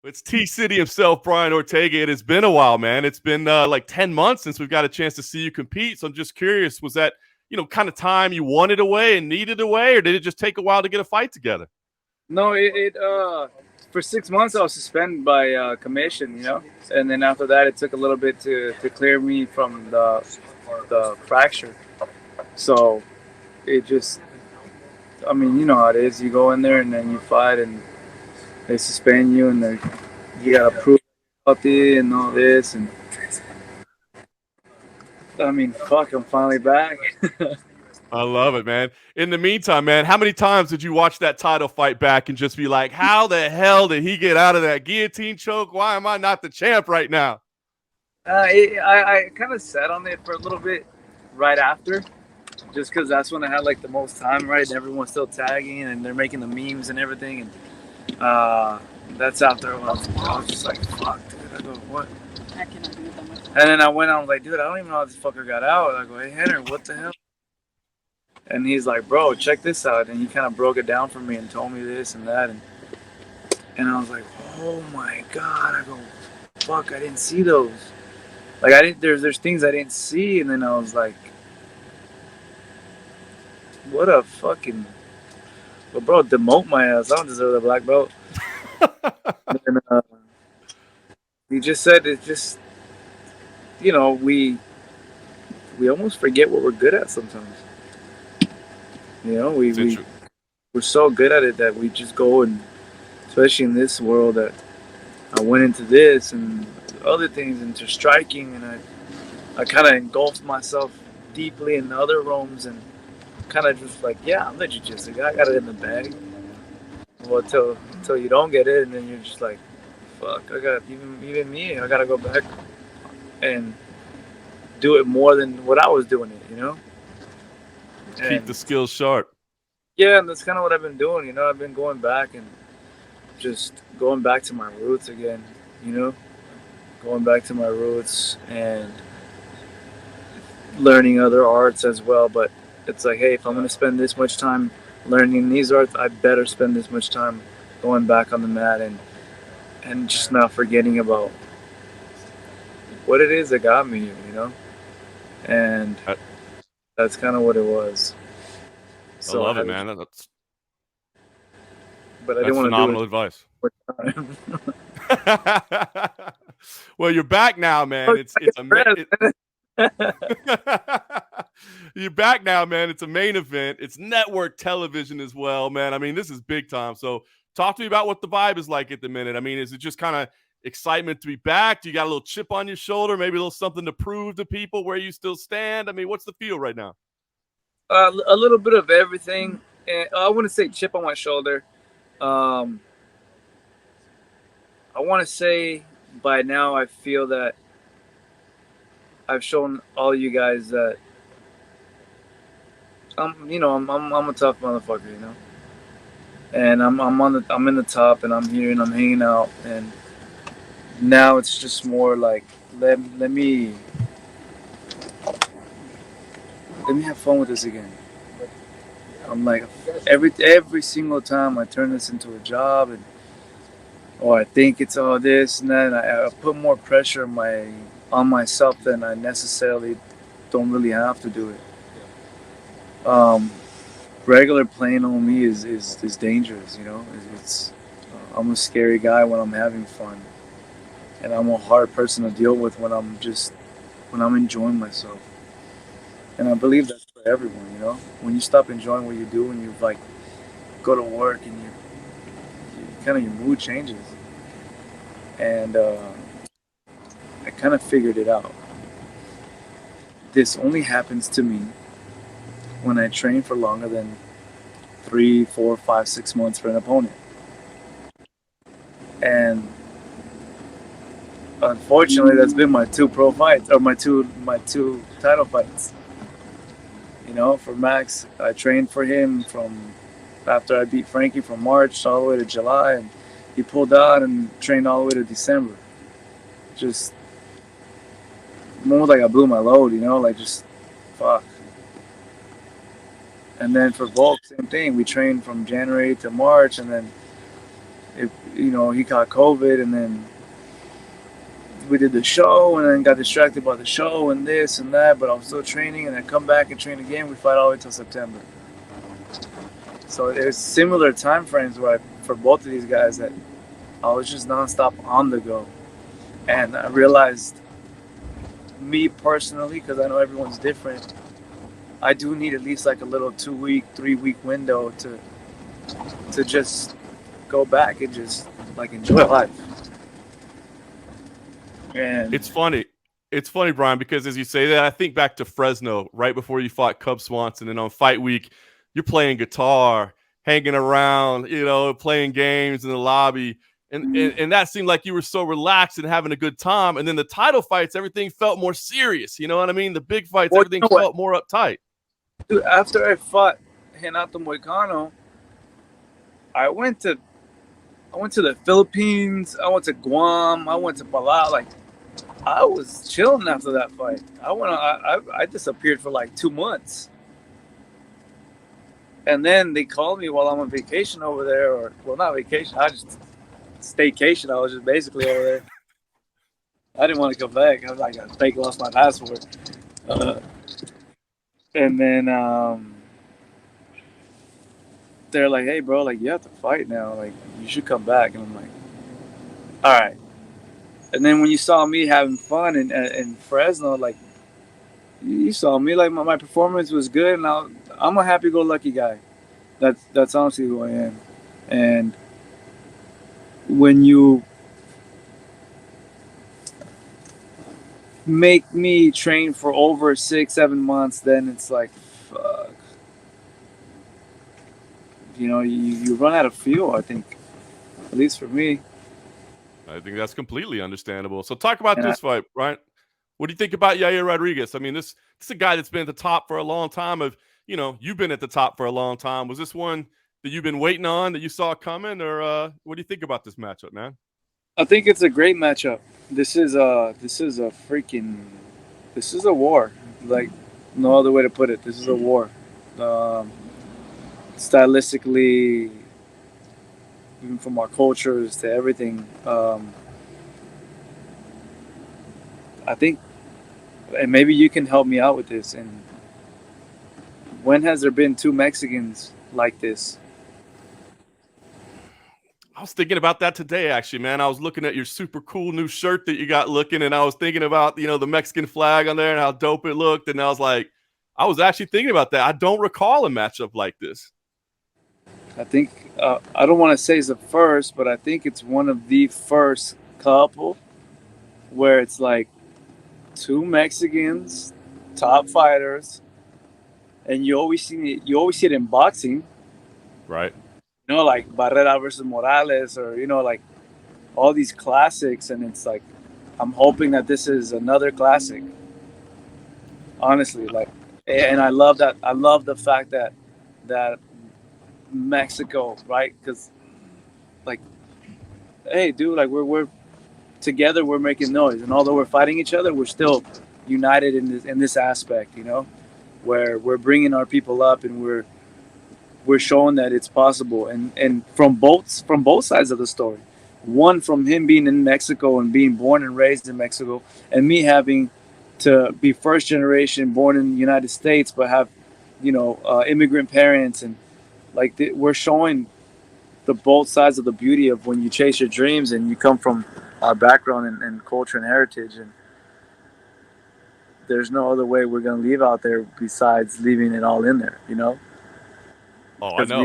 It's T-City himself, Brian Ortega. It has been a while, man. It's been like 10 months since we've got a chance to see you compete. So I'm just curious, was that, kind of time you wanted away and needed away, or did it just take a while to get a fight together? No, for 6 months I was suspended by commission, and then after that it took a little bit to clear me from the fracture. So it just, I mean, you know how it is. You go in there and then you fight, and they suspend you, and you gotta prove healthy and all this, and I mean, fuck, I'm finally back. I love it, man. In the meantime, man, how many times did you watch that title fight back and just be like, how the hell did he get out of that guillotine choke? Why am I not the champ right now? I kind of sat on it for a little bit right after, just because that's when I had like the most time, right? And everyone's still tagging and they're making the memes and everything, and that's after I was just like, fuck, dude. I go, what? I cannot do that much. And then I went on, like, dude, I don't even know how this fucker got out. I go, hey, Henry, what the hell? And he's like, bro, check this out. And he kind of broke it down for me and told me this and that. And I was like, oh my God. I go, fuck, I didn't see those. Like, I didn't, there's things I didn't see. And then I was like, what a fucking, well, bro, demote my ass. I don't deserve the black belt. And he just said, it's just, we almost forget what we're good at sometimes. We're so good at it that we just go, and especially in this world, that I went into this and other things, into striking, and I kind of engulfed myself deeply in the other realms, and kind of just like, yeah, I'm the jiu-jitsu guy. I got it in the bag. Well, until you don't get it, and then you're just like, fuck, I got even me. I gotta go back and do it more than what I was doing it, Keep the skills sharp. Yeah, and that's kind of what I've been doing. I've been going back and just going back to my roots again. Going back to my roots and learning other arts as well. But it's like, hey, if I'm gonna spend this much time learning these arts, I better spend this much time going back on the mat and just not forgetting about what it is that got me here. And that's kind of what it was. So I love it, man. But I didn't want phenomenal advice. Well, you're back now, man. You're back now, man. It's a main event. It's network television as well, man. I mean, this is big time. So talk to me about what the vibe is like at the minute. I mean, is it just kind of excitement to be back? Do you got a little chip on your shoulder? Maybe a little something to prove to people where you still stand? I mean, what's the feel right now? A little bit of everything. And I wouldn't say chip on my shoulder. I want to say by now I feel that I've shown all you guys that I'm a tough motherfucker, and I'm in the top, and I'm here and I'm hanging out, and now it's just more like let me have fun with this again. I'm like, every single time I turn this into a job, or I think it's all this and that, and I put more pressure on myself than I necessarily don't really have to do it. Regular plain on me is dangerous, It's I'm a scary guy when I'm having fun, and I'm a hard person to deal with when I'm enjoying myself. And I believe that's for everyone, When you stop enjoying what you do, and you like go to work, and you kind of, your mood changes. And I kind of figured it out. This only happens to me when I train for longer than 3, 4, 5, 6 months for an opponent. And unfortunately, that's been my 2 pro fights, or my two title fights. For Max, I trained for him from after I beat Frankie from March all the way to July, and he pulled out and trained all the way to December. Just more like I blew my load, like just fuck. And then for Volk, same thing. We trained from January to March, and then he caught COVID, and then we did the show, and then got distracted by the show and this and that. But I'm still training, and I come back and train again. We fight all the way till September. So there's similar time frames for both of these guys that I was just nonstop on the go, and I realized, me personally, because I know everyone's different, I do need at least like a little 2-week, 3-week window to just go back and just like enjoy life. And It's funny. It's funny, Brian, because as you say that, I think back to Fresno right before you fought Cub Swanson, and on fight week, you're playing guitar, hanging around, playing games in the lobby. And that seemed like you were so relaxed and having a good time. And then the title fights, everything felt more serious. You know what I mean? The big fights, well, everything felt more uptight. Dude, after I fought Renato Moicano, I went to the Philippines, I went to Guam, I went to Palau. Like, I was chilling after that fight. I disappeared for like 2 months. And then they called me while I'm on vacation over there, or well, not vacation. I just staycation. I was just basically over there. I didn't want to come back. I was like, I fake lost my passport. And then they're like, "Hey, bro, like you have to fight now. Like you should come back." And I'm like, "All right." And then when you saw me having fun in Fresno, like you saw me, like my performance was good, and I'm a happy-go-lucky guy. That's honestly who I am. And when you make me train for over 6-7 months, then it's like, fuck. You run out of fuel, I think, at least for me. I think that's completely understandable. So talk about And this fight, Brian. What do you think about Yair Rodriguez? I mean, this is a guy that's been at the top for a long time. You've been at the top for a long time. Was this one that you've been waiting on, that you saw coming, or what do you think about this matchup, man? I think it's a great matchup. This is a war. Like, no other way to put it. This is a war. Stylistically, even from our cultures to everything. I think, and maybe you can help me out with this. And when has there been two Mexicans like this? I was thinking about that today, actually, man. I was looking at your super cool new shirt that you got looking, and I was thinking about, the Mexican flag on there and how dope it looked. And I was like, I was actually thinking about that. I don't recall a matchup like this. I think, I don't want to say it's the first, but I think it's one of the first couple where it's like two Mexicans, top fighters, and you always see it in boxing. Right. Like Barrera versus Morales, or like all these classics, and it's like I'm hoping that this is another classic. Honestly, like, and I love that. I love the fact that Mexico, right? Because, like, hey, dude, like we're together, we're making noise, and although we're fighting each other, we're still united in this aspect, where we're bringing our people up, and we're showing that it's possible, and from both sides of the story. One, from him being in Mexico and being born and raised in Mexico, and me having to be first generation, born in the United States, but have immigrant parents, and like we're showing the both sides of the beauty of when you chase your dreams and you come from our background and culture and heritage, and there's no other way we're going to leave out there besides leaving it all in there, Oh, I because know.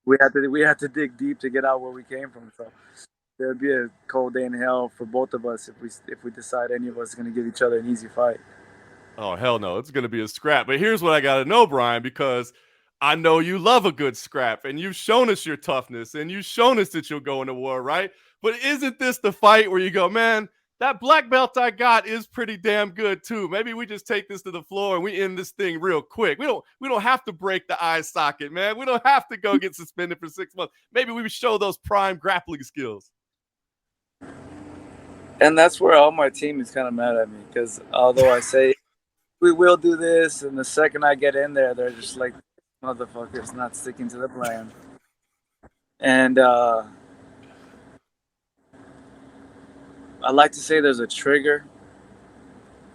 we had to dig deep to get out where we came from. So there'd be a cold day in hell for both of us if we decide any of us is going to give each other an easy fight. Oh, hell no. It's going to be a scrap. But here's what I got to know, Brian, because I know you love a good scrap, and you've shown us your toughness, and you've shown us that you'll go into war, right? But isn't this the fight where you go, man, that black belt I got is pretty damn good too. Maybe we just take this to the floor and we end this thing real quick. We don't have to break the eye socket, man. We don't have to go get suspended for 6 months. Maybe we would show those prime grappling skills. And that's where all my team is kind of mad at me, because although I say we will do this, and the second I get in there, they're just like, motherfuckers not sticking to the plan. And I like to say there's a trigger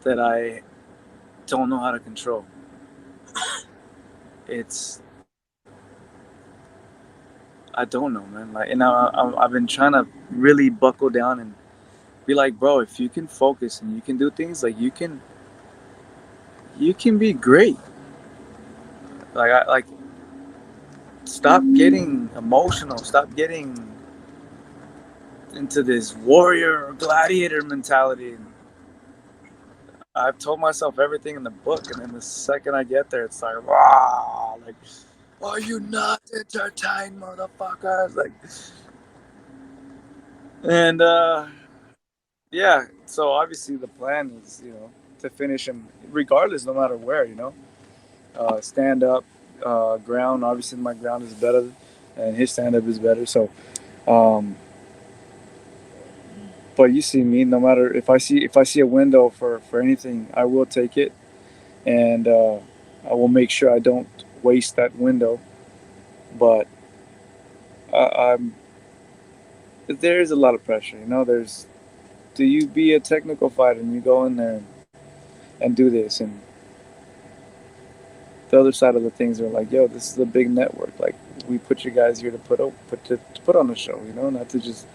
that I don't know how to control. It's I don't know, man. Like, and I've been trying to really buckle down and be like, bro, if you can focus and you can do things, like you can be great. Like stop getting emotional. Stop getting into this warrior or gladiator mentality. I've told myself everything in the book, and then the second I get there, it's like, wow, like, are you not entertained, motherfuckers? Like, and yeah. So obviously the plan is, to finish him regardless, no matter where, stand up, ground. Obviously my ground is better, and his stand up is better. So, um, but you see me, no matter if I see a window for anything, I will take it, and I will make sure I don't waste that window. But I'm there is a lot of pressure. There's do you be a technical fighter and you go in there and do this, and the other side of the things are like, yo, this is a big network. Like we put you guys here to put on a show, not to just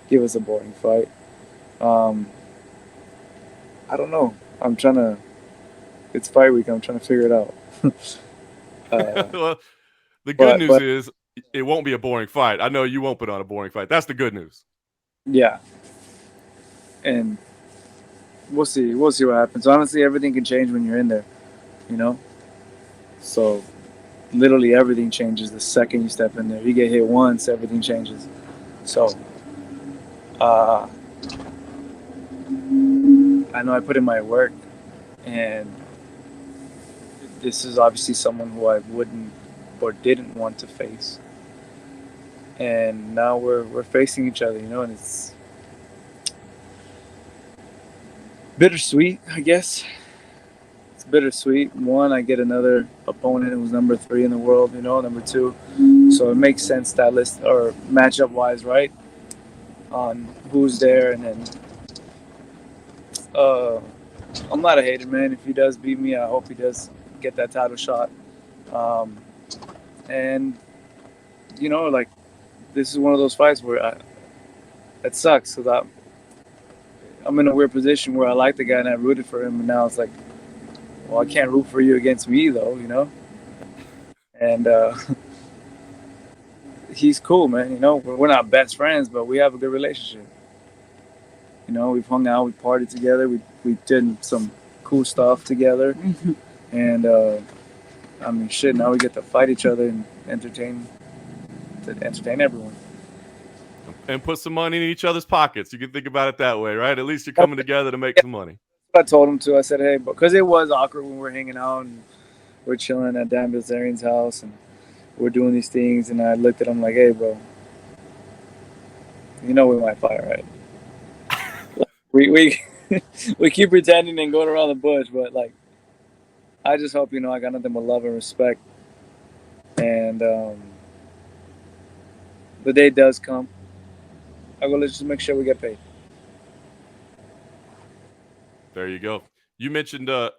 give us a boring fight. Um, I don't know. I'm trying to. It's fight week. I'm trying to figure it out. Well, the good but news is it won't be a boring fight. I know you won't put on a boring fight. That's the good news. yeah, and we'll see. We'll see what happens. Honestly, everything can change when you're in there. You know. So literally everything changes the second you step in there. You get hit once, everything changes. So uh, I know I put in my work, and this is obviously someone who I wouldn't or didn't want to face. And now we're facing each other, and it's bittersweet, I guess. It's bittersweet. One, I get another opponent who's number 3 in the world, number 2. So it makes sense that list or matchup wise, right? On who's there, and then uh, I'm not a hater, man. If he does beat me, I hope he does get that title shot. Um, and like this is one of those fights where it sucks because I'm in a weird position where I like the guy and I rooted for him, and now it's like, well, I can't root for you against me though. And he's cool, man. We're not best friends, but we have a good relationship. We've hung out, we partied together, we did some cool stuff together, and I mean, shit. Now we get to fight each other and entertain everyone. And put some money in each other's pockets. You can think about it that way, right? At least you're coming together to make some money. I told him to. I said, hey, because it was awkward when we're hanging out and we're chilling at Dan Bilzerian's house and we're doing these things, and I looked at him like, hey, bro, we might fight, right? we we keep pretending and going around the bush, but like, I just hope I got nothing but love and respect, and the day does come. I go, let's just make sure we get paid. There you go. You mentioned a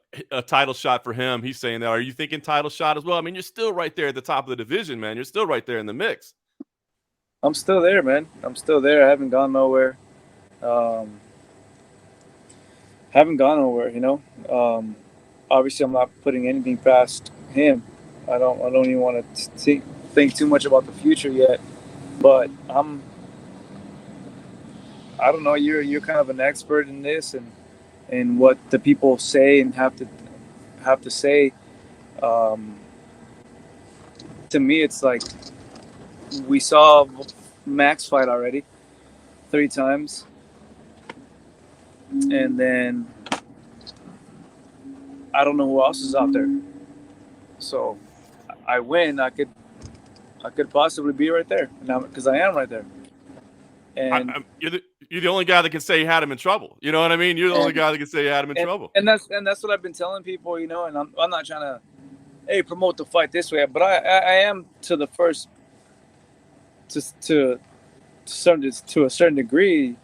title shot for him. He's saying that. Are you thinking title shot as well? I mean, you're still right there at the top of the division, man. You're still right there in the mix. I'm still there, man. I'm still there. I haven't gone nowhere. Haven't gone nowhere. Obviously, I'm not putting anything past him. I don't even want to think too much about the future yet. But I don't know. You're kind of an expert in this and what the people say and have to say. Um, to me, it's like we saw Max fight already 3 times, and then I don't know who else is out there. So I win. I could possibly be right there, because I am right there. And you're the only guy that can say you had him in trouble. You know what I mean? You're the only guy that can say you had him in trouble. And that's what I've been telling people, and I'm not trying to promote the fight this way, but I am to the first to a certain degree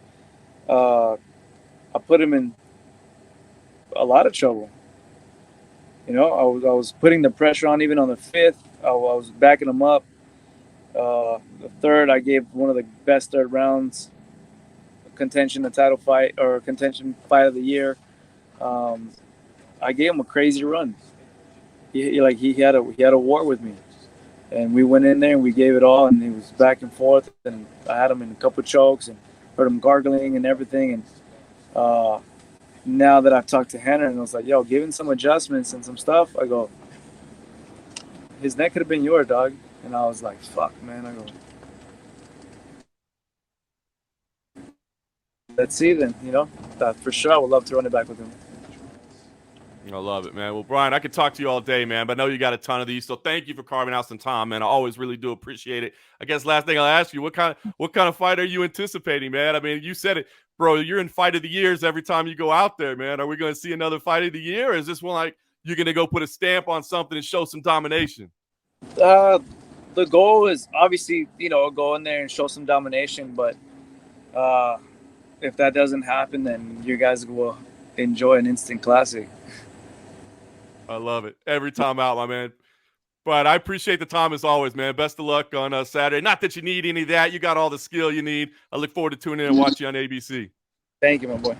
I put him in a lot of trouble. You know, I was putting the pressure on even on the fifth. I was backing him up. The third, I gave one of the best third rounds, contention, the title fight or contention fight of the year. I gave him a crazy run. He had a war with me, and we went in there and we gave it all, and it was back and forth, and I had him in a couple of chokes and heard him gargling and everything, and now that I've talked to Henry and I was like, yo, given some adjustments and some stuff, I go, his neck could have been your dog. And I was like, fuck, man. I go, let's see then, you know. For sure, I would love to run it back with him. I love it, man. Well, Brian, I could talk to you all day, man, but I know you got a ton of these. So thank you for carving out some time, man. I always really do appreciate it. I guess last thing I'll ask you, what kind of fight are you anticipating, man? I mean, you said it, bro. You're in fight of the years every time you go out there, man. Are we going to see another fight of the year, or is this one like you're going to go put a stamp on something and show some domination? The goal is obviously, you know, go in there and show some domination, but if that doesn't happen, then you guys will enjoy an instant classic. I love it. Every time out, my man. But I appreciate the time as always, man. Best of luck on Saturday. Not that you need any of that. You got all the skill you need. I look forward to tuning in and watching you on ABC. Thank you, my boy.